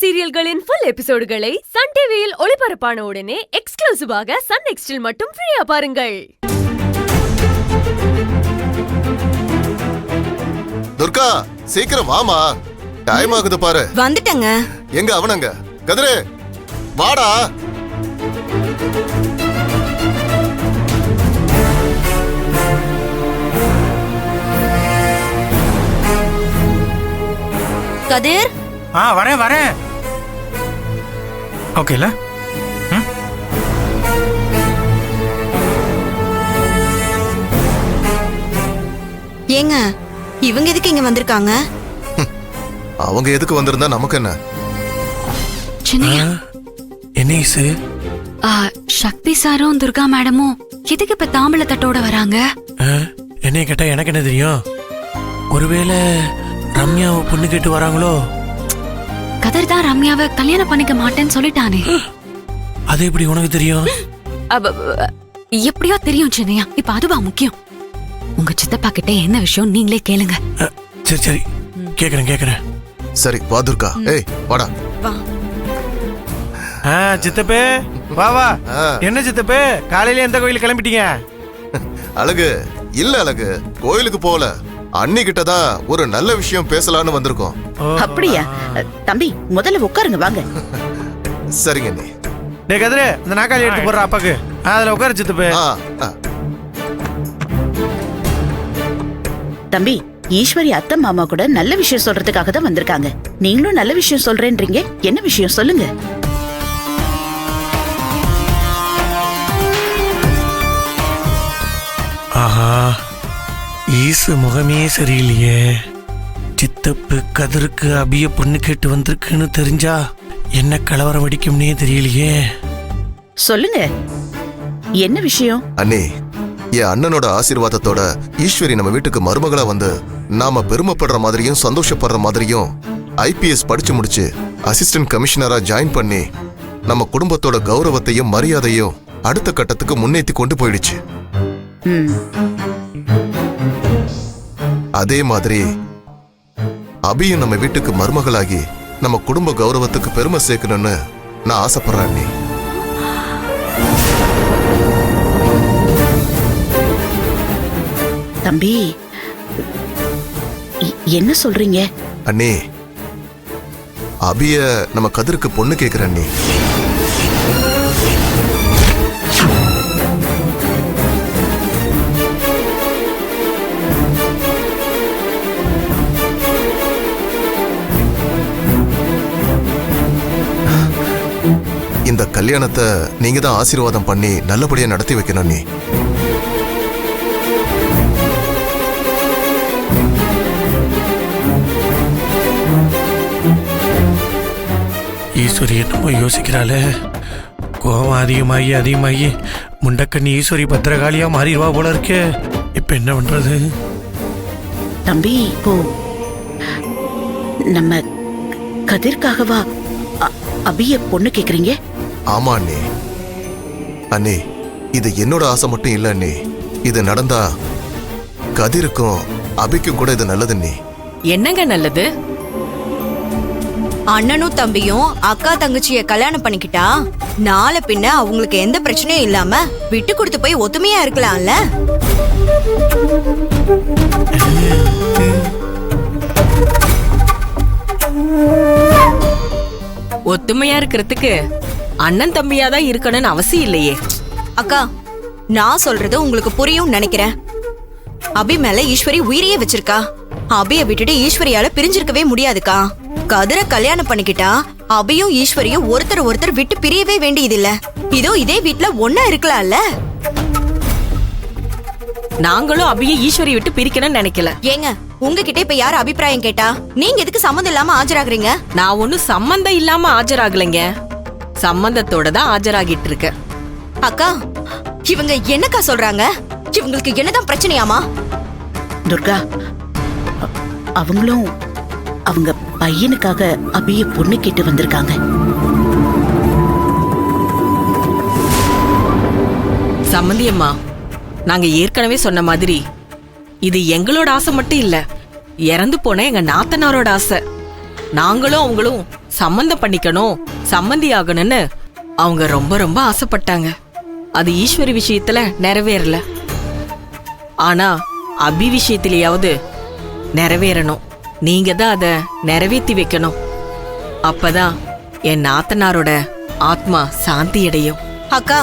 சீரியல்களின் full எபிசோடுகளை Sun டிவியில் ஒளிபரப்பான உடனே எக்ஸ்க்ளூசிவாக சன் நெக்ஸ்டில் மட்டும் ஃப்ரீயா பாருங்கள். துர்கா, சீக்கிரம் வாமா, டைம் ஆகுது பாரு. வந்துட்டங்க. எங்க அவனங்க? கதிரே, வாடா. கதிர். வரேன். ஓகேல? ஏங்க, இவங்க எதுக்கு இங்க வந்திருக்காங்க? அவங்க எதுக்கு வந்திருந்தா நமக்கு என்ன? என்னைசு? சக்தி சாரும் துர்கா மேடமும் எதுக்கு இப்ப தாம்பள தட்டோட வராங்க? என்னைய கேட்டா எனக்கு என்ன தெரியும்? ஒருவேளை ரம்யாவை பொண்ணு கேட்டு வராங்களோ? கதிர் தான் ரம்யாவை கல்யாணம் பண்ணிக்க மாட்டேன்னு சொல்லிட்டானே. அது எப்படி உனக்கு தெரியும்? எப்படியோ தெரியும் சின்னையா. இப்ப அதுவா முக்கியம்? உங்க சித்தப்பா கிட்ட என்ன விஷயம் நீங்களே கேளுங்க. சரி கேக்குறேன். சரி வா துர்கா. ஏய் வாடா. சித்தப்பே வா. என்ன சித்தப்பே, காலையில எந்த கோயிலுக்கு கிளம்பிட்டீங்க? அழகு இல்ல, அழகு கோயிலுக்கு போல. அண்ணி கிட்டதான் ஒரு நல்ல விஷயம் பேசலான்னு வந்திருக்கோம். அப்படியா? தம்பி முதல்ல உட்காருங்க, வாங்க. சரிங்க அண்ணி. டே கதிரே, இந்த நாக்காளி எடுத்து போடுற அப்பாக்கு. அதுல உட்காரு சித்தப்பே. தம்பி, ஈஸ்வரி அத்தை மாமா கூட நல்ல விஷயம் சொல்றதுக்காக தான் வந்திருக்காங்க. நீங்களும் நல்ல விஷயம் சொல்றேன்றீங்க. என்ன விஷயம் சொல்லுங்க. ஆஹா, ஈசு முகமே சரியில்லையே. சித்தப்பு கதிருக்கு அபிய பொண்ணு கேட்டு வந்திருக்குன்னு தெரிஞ்சா என்ன கலவரம் அடிக்கும்னே தெரியலையே. சொல்லுங்க, என்ன விஷயம்? அண்ணி, என் அண்ணனோட ஆசீர்வாதத்தோட ஈஸ்வரி நம்ம வீட்டுக்கு மருமகளா வந்து நாம பெருமைப்படுற மாதிரியும் சந்தோஷப்படுற மாதிரியும் IPS படிச்சு முடிச்சு அசிஸ்டன்ட் கமிஷனரா ஜாயின் பண்ணி நம்ம குடும்பத்தோட கௌரவத்தையும் மரியாதையும் அடுத்த கட்டத்துக்கு முன்னேற்றி கொண்டு போயிடுச்சு. அதே மாதிரி அபியும் நம்ம வீட்டுக்கு மருமகளாகி நம்ம குடும்ப கௌரவத்துக்கு பெருமை சேர்க்கணும்னு நான் ஆசைப்படுறேன் அண்ணி. தம்பி, என்ன சொல்றீங்க? அண்ணி, அபிய நம்ம கதிருக்கு பொண்ணு கேக்குற அண்ணி. இந்த கல்யாணத்தை நீங்க தான் ஆசீர்வாதம் பண்ணி நல்லபடியா நடத்தி வைக்கணும் அண்ணி. ஈஸ்வரி என்னமோ யோசிக்கிறாளே. கோவம் அதிகமாகி முண்டக்கண்ணி ஈஸ்வரி பத்திரகாளியா மாறிடுவா போல இருக்கே. இப்ப என்ன பண்றது? தம்பி, இப்போ நம்ம கதிர்காகவா அபிய பொண்ணு கேக்குறீங்க? ஆமா அண்ணி. அண்ணி, இது என்னோட ஆசை மட்டும் இல்ல அண்ணி. இது நடந்தா கதிருக்கும் அபிக்கும் கூட இது நல்லது அண்ணி. என்னங்க நல்லது? அண்ணனும் தம்பியும் அக்கா தங்கச்சிய கல்யாணம் பண்ணிக்கிட்டா நாளை பின்ன அவங்களுக்கு எந்த பிரச்சனையும் இல்லாம விட்டு கொடுத்து போய் ஒத்துமையா இருக்கலாம்ல. ஒத்துமையா இருக்கிறதுக்கு அண்ணன் தம்பியா தான் இருக்கணும்னு அவசியம் இல்லையே. அக்கா, நான் சொல்றது உங்களுக்கு புரியும் நினைக்கிறேன். அபி மேல ஈஸ்வரி உயிரையே வச்சிருக்கா. அபிய விட்டுட்டு ஈஸ்வரியால பிரிஞ்சிருக்கவே முடியாதுக்கா. கதிர கல்யாணம் பண்ணிக்கிட்டா அபியும் ஈஸ்வரியும் ஒருத்தர் விட்டு பிரியவே வேண்டியது இல்ல. இதோ இதே வீட்டுல ஒன்னா இருக்கலாம்ல. நாங்களும் அபியை ஈஸ்வரி விட்டு பிரிக்கணும்னு நினைக்கல. ஏங்க, உங்ககிட்ட இப்ப யார் அபிப்பிராயம் கேட்டா நீங்க எதுக்கு சம்மந்தம் இல்லாம ஆஜராகுறீங்க? நான் ஒன்னும் சம்பந்தம் இல்லாம ஆஜராகலைங்க, சம்பந்தத்தோட தான் ஆஜராகிட்டு இருக்க. அக்கா, இவங்க என்னக்கா சொல்றாங்க? இவங்களுக்கு என்னதான் பிரச்சனையாமா? துர்கா, அவங்களும் அவங்க பையனுக்காக அபிய பொண்ணு கேட்டு வந்திருக்காங்க. சம்பந்தியம்மா, நாங்க ஏற்கனவே சொன்ன மாதிரி இது எங்களோட ஆசை மட்டும் இல்ல, இறந்து போன எங்க நாத்தனாரோட ஆசை. நாங்களும் அவங்களும் சம்மந்தம் பண்ணிக்கணும், சம்மந்தி ஆகணும்னு அவங்க ரொம்ப ரொம்ப ஆசைப்பட்டாங்க. அது ஈஸ்வரி விஷயத்துல நிறைவேறல. ஆனா அபி விஷயத்திலேயாவது நிறைவேறணும். நீங்க தான் அதை நிறைவேற்றி வைக்கணும். அப்பதான் என் நாத்தனாரோட ஆத்மா சாந்தி அடையும். அக்கா,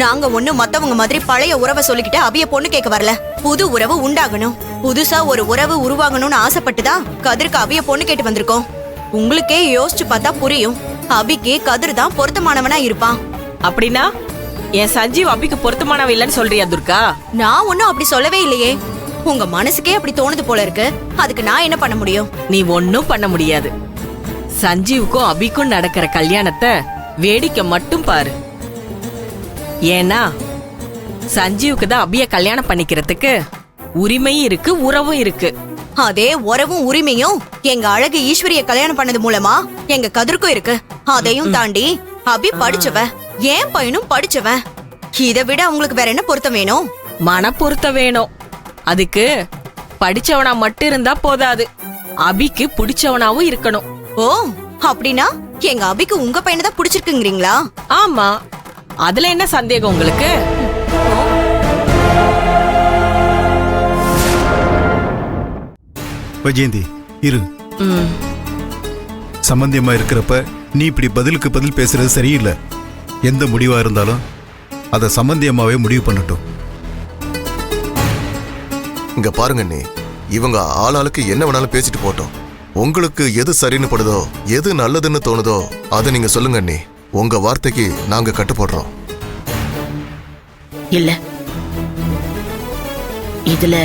நாங்க ஒண்ணு மத்தவங்க மாதிரி பழைய உறவை சொல்லிக்கிட்டு அபிய பொண்ணு கேட்க வரல. புது உறவு உண்டாகணும், புதுசா ஒரு உறவு உருவாகணும்னு ஆசைப்பட்டுதான் கதிருக்கு அபிய பொண்ணு கேட்டு வந்திருக்கோம். உங்களுக்கே யோசிச்சு பார்த்தா புரியும், அபிக்கு கதிர் தான் பொருத்தமானவனா இருப்பான். அப்படின்னா என் சஞ்சீவ் அபிக்கு பொருத்தமானவ இல்லைன்னு சொல்றியா துர்கா? நான் ஒன்னும் அப்படி சொல்லவே இல்லையே. உங்க மனசுக்கே அப்படி தோணுது போல இருக்கு. அதுக்கு நான் என்ன பண்ண முடியும்? நீ ஒன்னும் பண்ண முடியாது. சஞ்சீவுக்கும் அபிக்கும் நடக்கிற கல்யாணத்தை வேடிக்கை மட்டும் பாரு. ஏன்னா சஞ்சீவுக்கு தான் அபிய கல்யாணம் பண்ணிக்கிறதுக்கு உரிமையும் இருக்கு, உறவும் இருக்கு. அதே உறவும் உரிமையும் எங்க அழகு ஈஸ்வரிய கல்யாணம் பண்ணது மூலமா எங்க கதிர்க்கும் இருக்கு. அதையும் தாண்டி அபி படிச்சவ, ஏன் பையனும் படிச்சவன். இதை விட உங்களுக்கு வேற என்ன பொருத்தம் வேணும்? மன பொருத்தம் வேணும். அதுக்கு படிச்சவனா மட்டும் இருந்தா போதாது, அபிக்கு பிடிச்சவனாவும் இருக்கணும். ஓ, அப்படின்னா எங்க அபிக்கு உங்க பையனை தான் பிடிச்சிருக்குங்கிறீங்களா? ஆமா, அதுல என்ன சந்தேகம் உங்களுக்கு? வைஜெயந்தி இரு. சம்பந்தியமா இருக்கிறப்ப நீ இப்படி பதிலுக்கு பதில் பேசுறது சரியில்லை. எந்த முடிவா இருந்தாலும் அதை சம்பந்தியமாவே முடிவு பண்ணட்டும். இங்க பாருங்க அண்ணி, இவங்க ஆளாளுக்கு என்ன வேணாலும் பேசிட்டு போட்டோம். உங்களுக்கு எது சரின்னு படுதோ, எது நல்லதுன்னு தோணுதோ அதை நீங்க சொல்லுங்க அண்ணி. உங்க வார்த்தைக்கு நாங்க கட்டுப்படுறோம். இல்ல, இதுல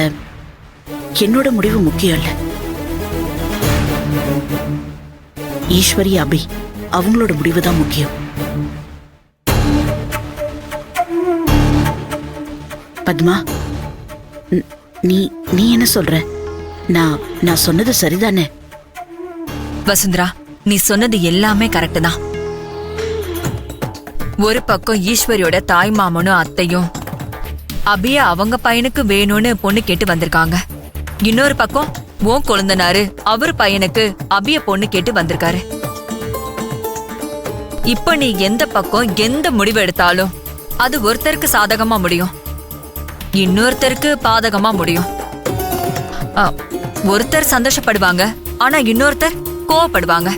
என்னோட முடிவு முக்கியம் இல்ல. ஈஸ்வரி அபி அவங்களோட முடிவுதான் முக்கியம். பத்மா, நீ என்ன சொல்ற? நான் சொன்னது சரிதானே? வசுந்தரா, நீ சொன்னது எல்லாமே கரெக்ட் தான். ஒரு பக்கம் ஈஸ்வரியோட தாய் மாமனும் அத்தையும் அபிய அவங்க பையனுக்கு வேணும்னு பொண்ணு கேட்டு வந்திருக்காங்க. இன்னொரு பக்கம் உன் கொழுந்தனாரு அவர் பையனுக்கு அபிய பொண்ணு கேட்டு வந்திருக்காரு. இப்ப நீ எந்த பக்கம் எந்த முடிவு எடுத்தாலும் அது ஒருத்தருக்கு சாதகமா முடியும், இன்னொருத்தருக்கு பாதகமா முடியும். ஒருத்தர் சந்தோஷப்படுவாங்க, ஆனா இன்னொருத்தர் கோவப்படுவாங்க.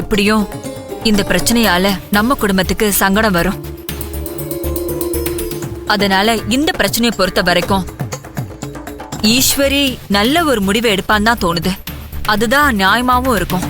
எப்படியும் இந்த பிரச்சனையால நம்ம குடும்பத்துக்கு சங்கடம் வரும். அதனால இந்த பிரச்சனையை பொறுத்த வரைக்கும் ஈஸ்வரி நல்ல ஒரு முடிவை எடுப்பான்னு தான் தோணுது. அதுதான் நியாயமாவும் இருக்கும்.